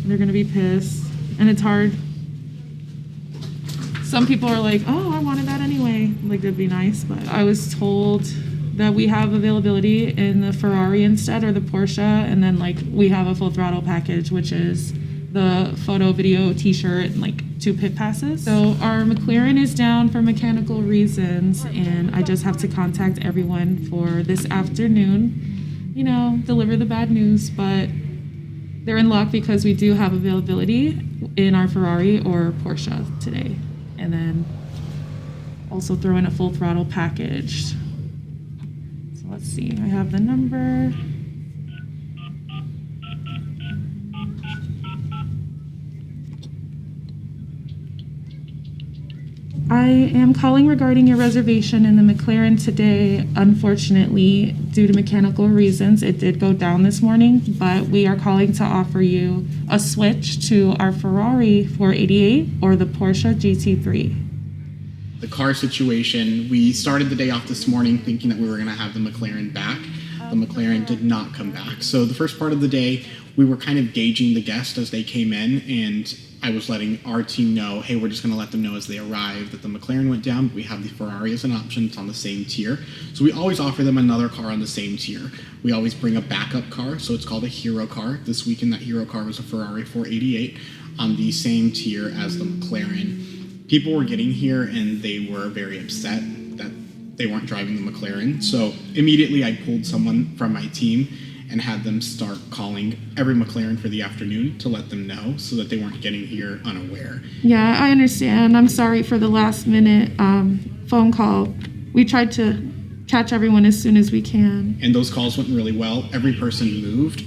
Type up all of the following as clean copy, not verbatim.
They're gonna be pissed, and it's hard. Some people are like, oh, I wanted that anyway. Like, that'd be nice, but I was told that we have availability in the Ferrari instead, or the Porsche, and then like we have a full throttle package, which is the photo, video, t-shirt, and like 2 pit passes. So our McLaren is down for mechanical reasons, and I just have to contact everyone for this afternoon, you know, deliver the bad news, but they're in luck because we do have availability in our Ferrari or Porsche today. And then also throw in a full throttle package. So let's see, I have the number. I am calling regarding your reservation in the McLaren today. Unfortunately, due to mechanical reasons, it did go down this morning, but we are calling to offer you a switch to our Ferrari 488 or the Porsche GT3. The car situation, we started the day off this morning thinking that we were going to have the McLaren back. The McLaren did not come back. So the first part of the day, we were kind of gauging the guests as they came in, and I was letting our team know, hey, we're just going to let them know as they arrive that the McLaren went down, but we have the Ferrari as an option. It's on the same tier. So we always offer them another car on the same tier. We always bring a backup car, so it's called a hero car. This weekend, that hero car was a Ferrari 488 on the same tier as the McLaren. People were getting here and they were very upset that they weren't driving the McLaren. So immediately I pulled someone from my team and had them start calling every McLaren for the afternoon to let them know so that they weren't getting here unaware. Yeah, I understand. I'm sorry for the last minute phone call. We tried to catch everyone as soon as we can. And those calls went really well. Every person moved.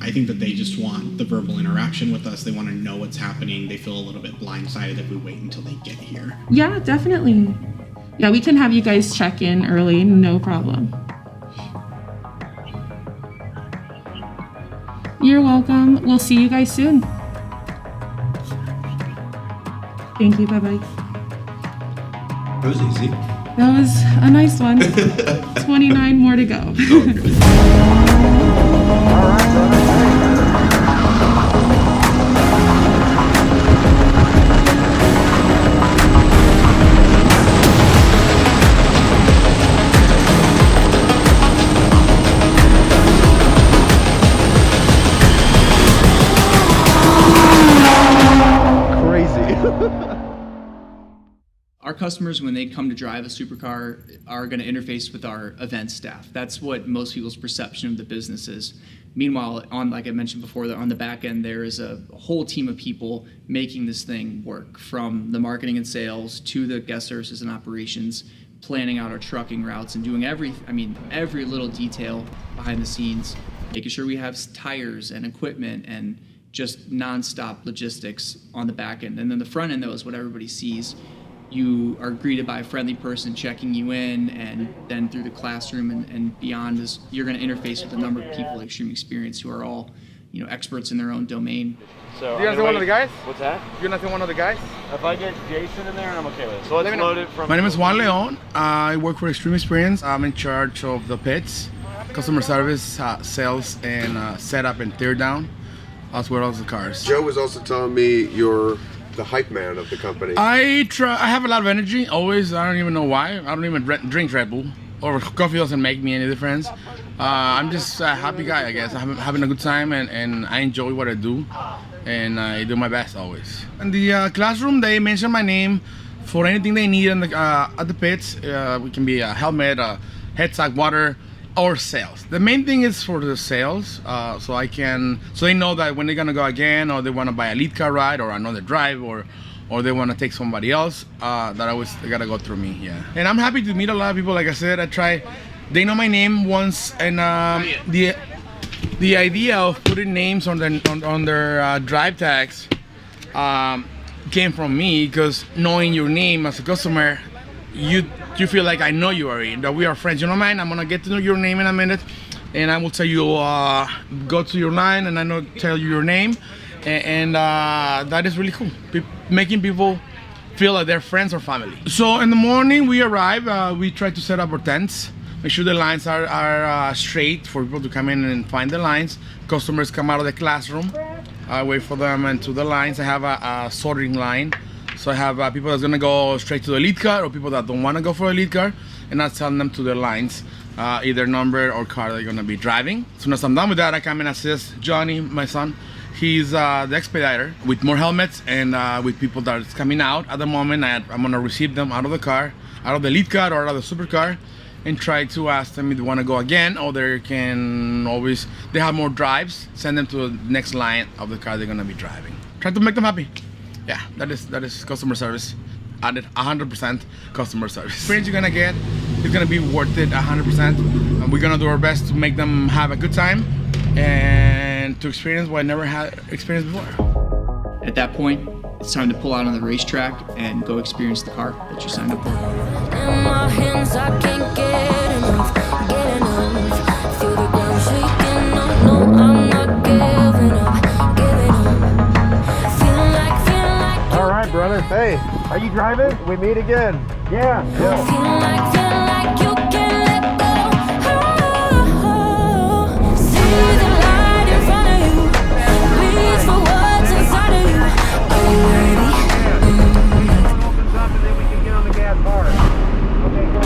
I think that they just want the verbal interaction with us. They want to know what's happening. They feel a little bit blindsided if we wait until they get here. Yeah, definitely. Yeah, we can have you guys check in early, no problem. You're welcome. We'll see you guys soon. Thank you. Bye-bye. That was easy. That was a nice one. 29 more to go. Our customers, when they come to drive a supercar, are going to interface with our event staff. That's what most people's perception of the business is. Meanwhile, like I mentioned before, on the back end, there is a whole team of people making this thing work, from the marketing and sales to the guest services and operations, planning out our trucking routes and doing every little detail behind the scenes, making sure we have tires and equipment and just nonstop logistics on the back end. And then the front end, though, is what everybody sees. You are greeted by a friendly person checking you in, and then through the classroom and beyond, is you're going to interface with a number of people at Extreme Experience who are all, experts in their own domain. So you guys know one of the guys? What's that? You're not one of the guys? If I get Jason in there, I'm okay with it. So let's load it from... My name is Juan Leon. I work for Extreme Experience. I'm in charge of the pits, customer service, sales, and setup and tear down, as well as the cars. Joe was also telling me you're the hype man of the company. I have a lot of energy, always. I don't even know why. I don't even drink Red Bull, or coffee doesn't make me any difference. I'm just a happy guy, I guess. I'm having a good time, and I enjoy what I do, and I do my best always. In the classroom, they mention my name for anything they need at the pits. We can be a helmet, a head sack, water, or sales. The main thing is for the sales, so they know that when they're gonna go again, or they want to buy a lead car ride or another drive, or they want to take somebody else, they gotta go through me. Yeah, and I'm happy to meet a lot of people. Like I said, they know my name once, and the idea of putting names on their drive tags came from me, because knowing your name as a customer, you feel like I know you already, that we are friends. You know, man, I'm gonna get to know your name in a minute, and I will tell you, go to your line, and I tell you your name, and that is really cool. Making people feel like they're friends or family. So in the morning we arrive, we try to set up our tents, make sure the lines are straight for people to come in and find the lines. Customers come out of the classroom, I wait for them into the lines. I have a sorting line. So I have people that's gonna go straight to the lead car or people that don't wanna go for a lead car, and I send them to their lines, either number or car they're gonna be driving. As soon as I'm done with that, I come and assist Johnny, my son. He's the expediter with more helmets and with people that's coming out. At the moment, I'm gonna receive them out of the car, out of the lead car or out of the supercar, and try to ask them if they wanna go again, or they can always, they have more drives, send them to the next line of the car they're gonna be driving. Try to make them happy. Yeah, that is customer service. Added 100% customer service. The experience you're gonna get is gonna be worth it 100%. And we're gonna do our best to make them have a good time and to experience what I never had experienced before. At that point, it's time to pull out on the racetrack and go experience the car that you signed up for. In my hands, I can't get enough, get enough. Feel the ground shaking, no, I'm not giving up, giving up. Feel like All right, brother. Hey, are you driving? We meet again. Yeah. feel like you can't let go. Oh, see the light in front of you. Reach for what's inside of you. Are you ready? Opens up and then we can get on the gas hard. Okay, go.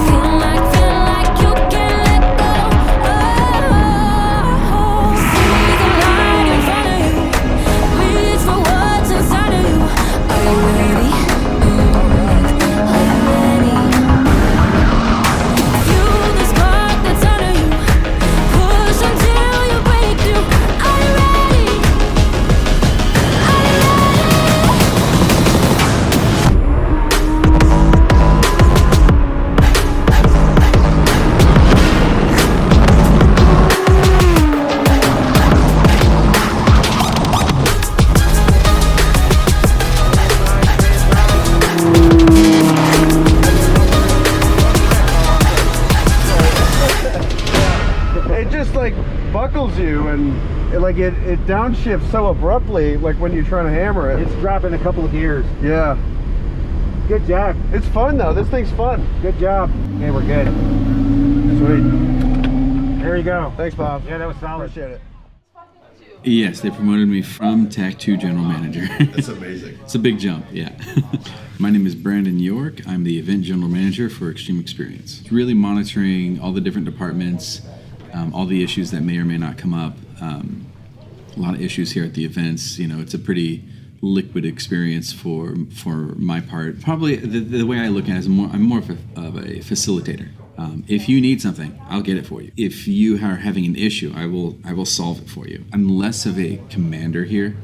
Feel like you can't let go. Oh, see the light in front of you. Reach for what's inside of you. Are you ready? Are you ready? Feel the spark that's under you. Push until you break through. Are you ready? Are you It just like buckles you and it downshifts so abruptly, like when you're trying to hammer it. It's dropping a couple of gears. Yeah. Good job. It's fun though. This thing's fun. Good job. Okay, we're good. Sweet. There you go. Thanks, Bob. Yeah, that was solid. Appreciate it. Yes, they promoted me from tech to general manager. That's amazing. It's a big jump, yeah. My name is Brandon York. I'm the event general manager for Extreme Experience. It's really monitoring all the different departments, all the issues that may or may not come up. A lot of issues here at the events. You know, it's a pretty liquid experience for my part. Probably the way I look at it is I'm more of a facilitator. If you need something, I'll get it for you. If you are having an issue, I will solve it for you. I'm less of a commander here,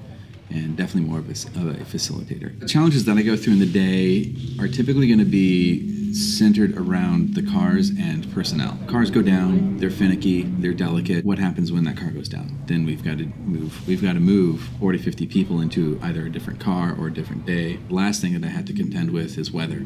and definitely more of a facilitator. The challenges that I go through in the day are typically going to be centered around the cars and personnel. Cars go down, they're finicky, they're delicate. What happens when that car goes down? Then we've got to move 40, 50 people into either a different car or a different day. The last thing that I have to contend with is weather.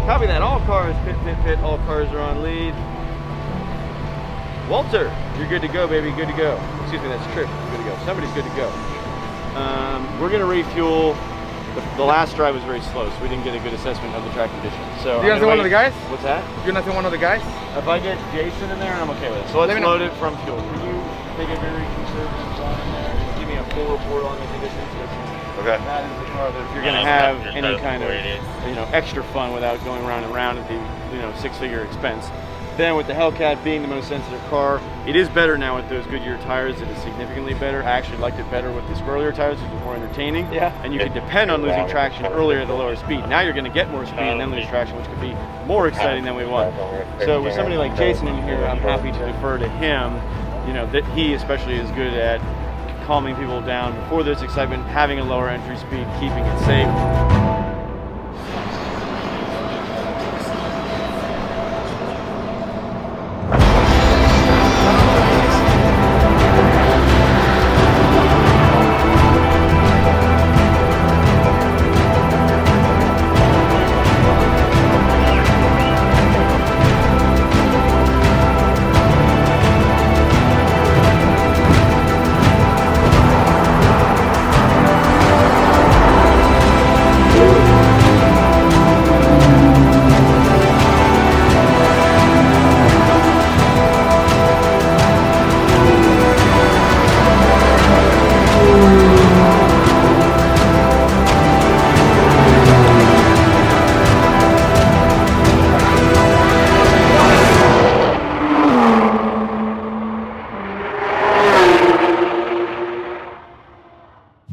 Copy that. All cars, pit, pit, pit. All cars are on lead. Walter, you're good to go, baby. Good to go. Excuse me, that's Tripp. Good to go. Somebody's good to go. We're going to refuel. The last drive was very slow, so we didn't get a good assessment of the track conditions. So You guys are one of the guys? What's that? You're not one of the guys? If I get Jason in there, I'm okay with it. So let's load it from fuel. Can you take a very conservative shot in there and give me a full report on the conditions? Okay. That is the car that if you're going to have any kind of, extra fun without going round and round at the, six-figure expense. Then with the Hellcat being the most sensitive car, it is better now with those Goodyear tires. It is significantly better. I actually liked it better with the Squirrelier tires, which was more entertaining. Yeah. And you could depend on losing traction earlier at the lower speed. Now you're going to get more speed and then lose traction, which could be more exciting than we want. So with somebody like Jason in here, I'm happy to defer to him. That he especially is good at calming people down before there's excitement, having a lower entry speed, keeping it safe.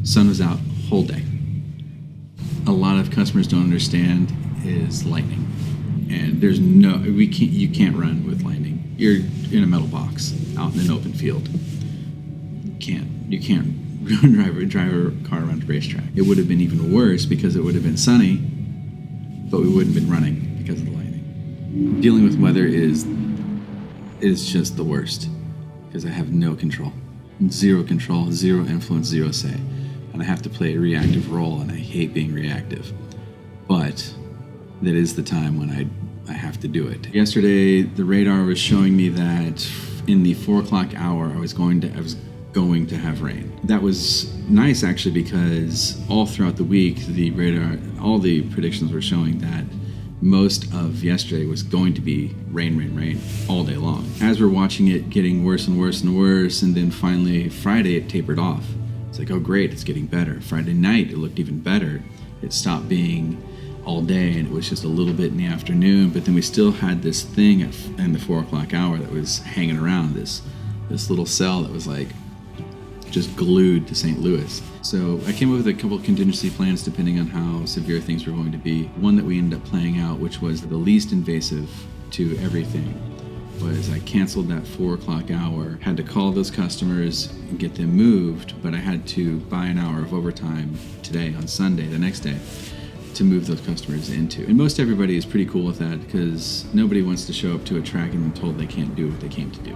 Sun was out whole day. A lot of customers don't understand is lightning, and you can't run with lightning. You're in a metal box out in an open field. You can't drive a car around a racetrack. It would have been even worse because it would have been sunny, but we wouldn't have been running because of the lightning. Dealing with weather is just the worst because I have no control. Zero control, zero influence, zero say. And I have to play a reactive role, and I hate being reactive. But that is the time when I have to do it. Yesterday, the radar was showing me that in the 4 o'clock hour, I was going to have rain. That was nice actually, because all throughout the week, the radar, all the predictions were showing that most of yesterday was going to be rain all day long. As we're watching it getting worse and worse and worse, and then finally Friday it tapered off. It's like, oh great, it's getting better. Friday night it looked even better. It stopped being all day and it was just a little bit in the afternoon, but then we still had this thing in the 4 o'clock hour that was hanging around, this little cell that was like just glued to St. Louis. So I came up with a couple of contingency plans depending on how severe things were going to be. One that we ended up playing out, which was the least invasive to everything, was I canceled that 4 o'clock hour, had to call those customers and get them moved, but I had to buy an hour of overtime today on Sunday, the next day, to move those customers into. And most everybody is pretty cool with that because nobody wants to show up to a track and be told they can't do what they came to do.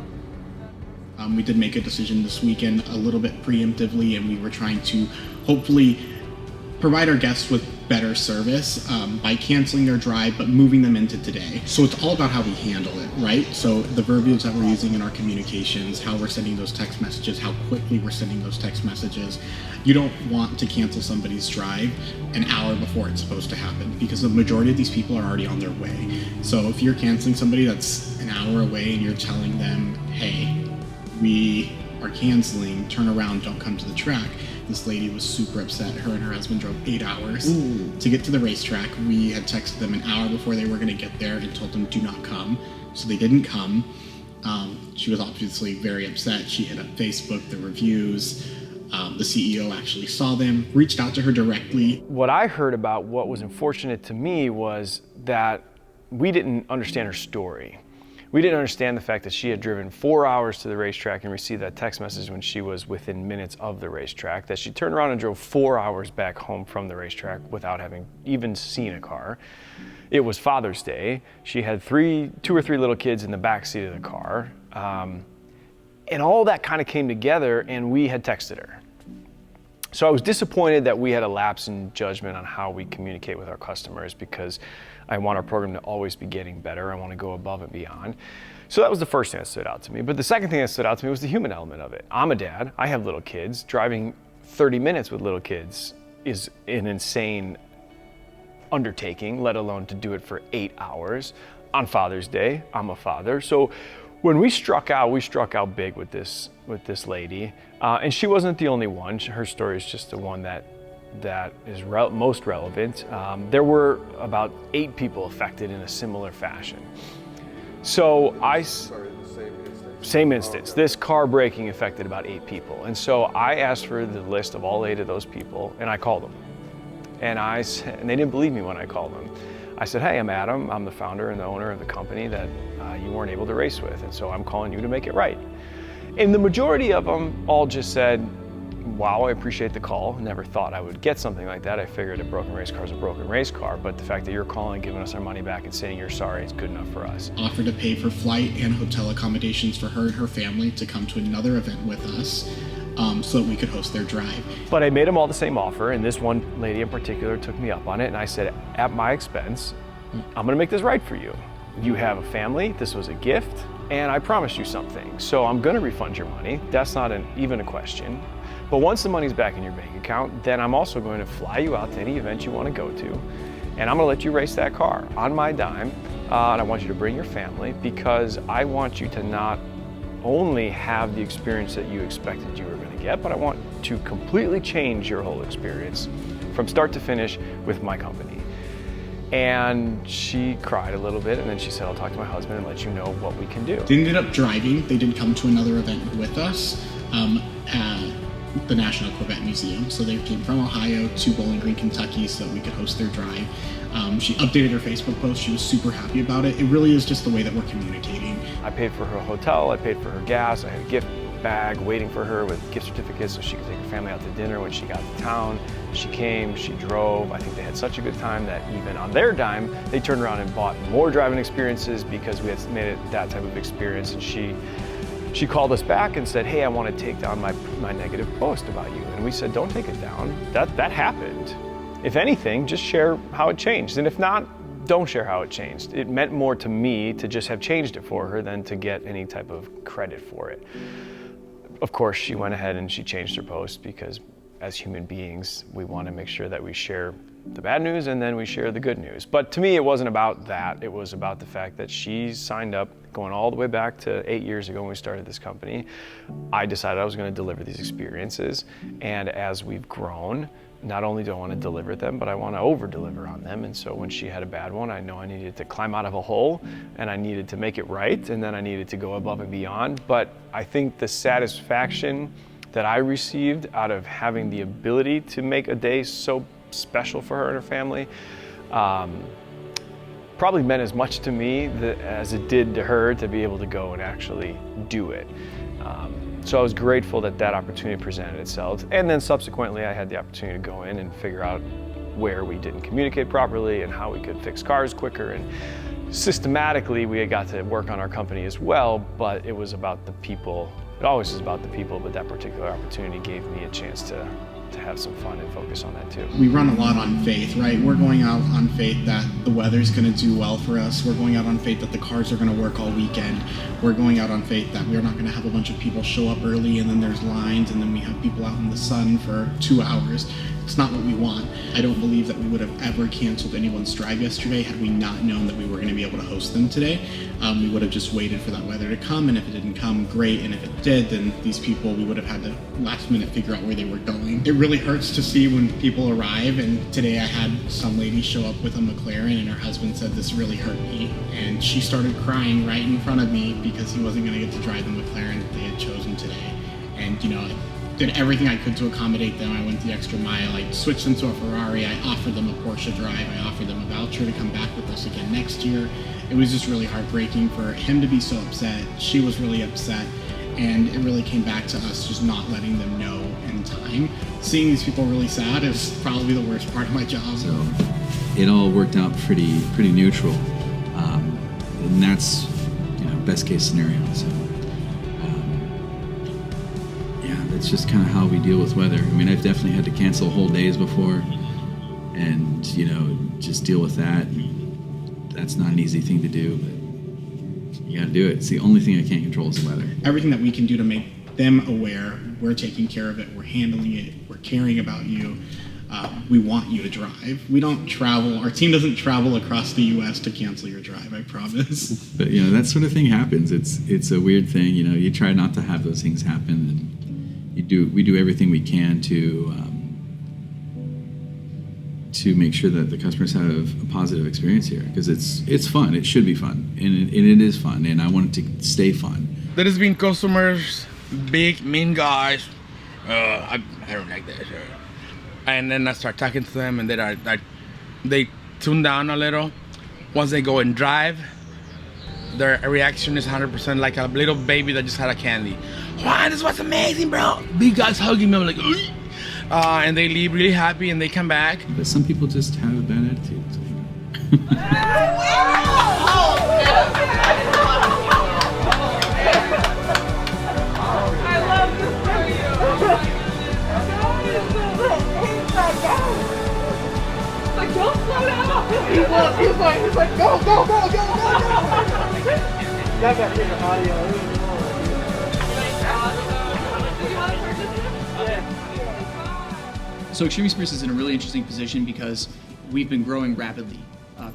We did make a decision this weekend a little bit preemptively, and we were trying to hopefully provide our guests with better service by canceling their drive but moving them into today. So it's all about how we handle it, right? So the verbiage that we're using in our communications, how we're sending those text messages, how quickly we're sending those text messages. You don't want to cancel somebody's drive an hour before it's supposed to happen because the majority of these people are already on their way. So if you're canceling somebody that's an hour away and you're telling them, hey, we are canceling, turn around, don't come to the track. This lady was super upset. Her and her husband drove 8 hours to get to the racetrack. We had texted them an hour before they were going to get there and told them do not come. So they didn't come. She was obviously very upset. She hit up Facebook, the reviews. The CEO actually saw them, reached out to her directly. What I heard about what was unfortunate to me was that we didn't understand her story. We didn't understand the fact that she had driven 4 hours to the racetrack and received that text message when she was within minutes of the racetrack, that she turned around and drove 4 hours back home from the racetrack without having even seen a car. It was Father's Day. She had 2 or 3 little kids in the back seat of the car. And all that kind of came together, and we had texted her. So I was disappointed that we had a lapse in judgment on how we communicate with our customers, because I want our program to always be getting better. I want to go above and beyond. So that was the first thing that stood out to me. But the second thing that stood out to me was the human element of it. I'm a dad. I have little kids. Driving 30 minutes with little kids is an insane undertaking, let alone to do it for 8 hours. On Father's Day, I'm a father. So when we struck out big with this lady. And she wasn't the only one. Her story is just the one that that is most relevant, there were about 8 people affected in a similar fashion. So same instance. This car braking affected about 8 people. And so I asked for the list of all 8 of those people, and I called them. And they didn't believe me when I called them. I said, hey, I'm Adam. I'm the founder and the owner of the company that you weren't able to race with. And so I'm calling you to make it right. And the majority of them all just said, wow, I appreciate the call. Never thought I would get something like that. I figured a broken race car is a broken race car, but the fact that you're calling, giving us our money back and saying you're sorry is good enough for us. Offered to pay for flight and hotel accommodations for her and her family to come to another event with us so that we could host their drive. But I made them all the same offer, and this one lady in particular took me up on it, and I said, at my expense, I'm gonna make this right for you. You have a family, this was a gift, and I promised you something. So I'm gonna refund your money. That's not even a question. But once the money's back in your bank account, then I'm also going to fly you out to any event you want to go to, and I'm going to let you race that car on my dime, and I want you to bring your family because I want you to not only have the experience that you expected you were going to get, but I want to completely change your whole experience from start to finish with my company. And she cried a little bit, and then she said, I'll talk to my husband and let you know what we can do. They ended up driving. They did come to another event with us. The National Corvette Museum. So they came from Ohio to Bowling Green, Kentucky so that we could host their drive. She updated her Facebook post. She was super happy about it. It really is just the way that we're communicating. I paid for her hotel, I paid for her gas, I had a gift bag waiting for her with gift certificates so she could take her family out to dinner when she got to town. She came, she drove. I think they had such a good time that even on their dime, they turned around and bought more driving experiences because we had made it that type of experience. And she called us back and said, hey, I want to take down my negative post about you. And we said, don't take it down. That happened. If anything, just share how it changed. And if not, don't share how it changed. It meant more to me to just have changed it for her than to get any type of credit for it. Of course, she went ahead and she changed her post because as human beings, we want to make sure that we share the bad news and then we share the good news. But to me, it wasn't about that. It was about the fact that she signed up going all the way back to 8 years ago when we started this company. I decided I was going to deliver these experiences. And as we've grown, not only do I want to deliver them, but I want to over-deliver on them. And so when she had a bad one, I know I needed to climb out of a hole and I needed to make it right. And then I needed to go above and beyond. But I think the satisfaction that I received out of having the ability to make a day so special for her and her family probably meant as much to me as it did to her to be able to go and actually do it. So I was grateful that that opportunity presented itself. And then subsequently I had the opportunity to go in and figure out where we didn't communicate properly and how we could fix cars quicker. And systematically we got to work on our company as well, but it was about the people. It always is about the people, but that particular opportunity gave me a chance to have some fun and focus on that too. We run a lot on faith, right? We're going out on faith that the weather's going to do well for us. We're going out on faith that the cars are going to work all weekend. We're going out on faith that we're not going to have a bunch of people show up early and then there's lines and then we have people out in the sun for 2 hours. It's not what we want. I don't believe that we would have ever canceled anyone's drive yesterday had we not known that we were going to be able to host them today. We would have just waited for that weather to come, and if it didn't come, great, and if it did, then these people, we would have had to last minute figure out where they were going. It really hurts to see when people arrive, and today I had some lady show up with a McLaren and her husband said, this really hurt me, and she started crying right in front of me because he wasn't going to get to drive the McLaren that they had chosen today. And I did everything I could to accommodate them. I went the extra mile. I switched them to a Ferrari. I offered them a Porsche drive. I offered them a voucher to come back with us again next year. It was just really heartbreaking for him to be so upset. She was really upset. And it really came back to us just not letting them know in time. Seeing these people really sad is probably the worst part of my job. So it all worked out pretty neutral. And that's, best case scenario. So it's just kind of how we deal with weather. I mean, I've definitely had to cancel whole days before and, just deal with that. That's not an easy thing to do, but you got to do it. It's the only thing I can't control is the weather. Everything that we can do to make them aware, we're taking care of it, we're handling it, we're caring about you. We want you to drive. We don't travel, our team doesn't travel across the U.S. to cancel your drive, I promise. But, that sort of thing happens. It's a weird thing, you try not to have those things happen. And we do everything we can to to make sure that the customers have a positive experience here, because it's fun. It should be fun, and it is fun, and I want it to stay fun. There has been customers, big mean guys. I don't like that. And then I start talking to them, and they tune down a little. Once they go and drive, their reaction is 100% like a little baby that just had a candy. Juan, this was amazing, bro. Big guys hugging me. I'm like, "Ugh." And they leave really happy, and they come back. But some people just have a bad attitude. He's like, go, go, go, go, go, go. That got rid of audio. So Extreme Experience is in a really interesting position because we've been growing rapidly,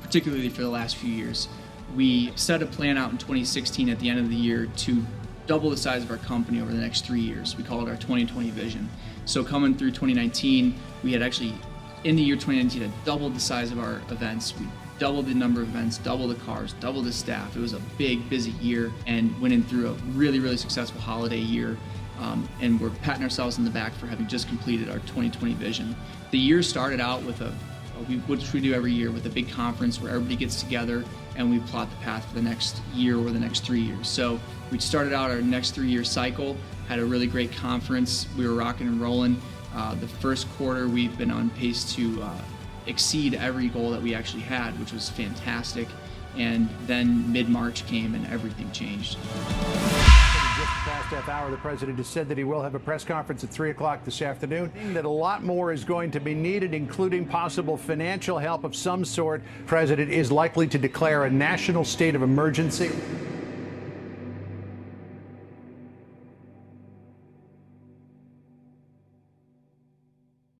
particularly for the last few years. We set a plan out in 2016 at the end of the year to double the size of our company over the next 3 years. We call it our 2020 vision. So coming through 2019, we had actually, in the year 2019, had doubled the size of our events. We doubled the number of events, doubled the cars, doubled the staff. It was a big, busy year and went in through a really, really successful holiday year. And we're patting ourselves in the back for having just completed our 2020 vision. The year started out with which we do every year, with a big conference where everybody gets together and we plot the path for the next year or the next 3 years. So we started out our next 3-year cycle, had a really great conference. We were rocking and rolling. The first quarter, we've been on pace to exceed every goal that we actually had, which was fantastic. And then mid-March came and everything changed. Just past half hour, the president has said that he will have a press conference at 3 o'clock this afternoon, that a lot more is going to be needed, including possible financial help of some sort. The president is likely to declare a national state of emergency.